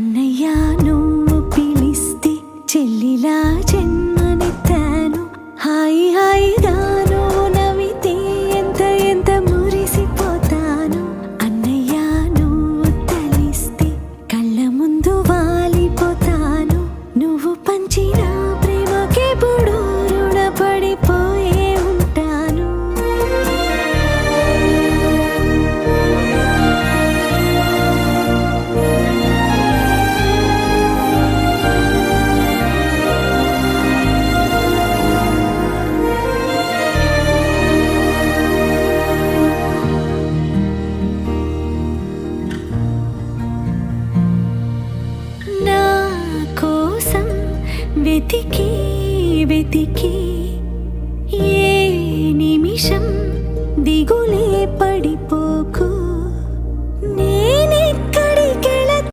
అన్నయ్యా నువ్వు పిలిస్తే చెల్లిలా జన్మనెత్తాను. హాయి హాయిగా నువ్వు నవ్వితే ఎంత ఎంత మురిసిపోతాను. అన్నయ్యా నువ్వు తలిస్తే కళ్ళ ముందు వాలిపోతాను. నువ్వు పంచిన ప్రేమకెప్పుడు రుణపడిపోయే ఉంటాను. నా కోసం వెతికి వెతికి ఏ నిమిషం దిగులే పడిపోకు.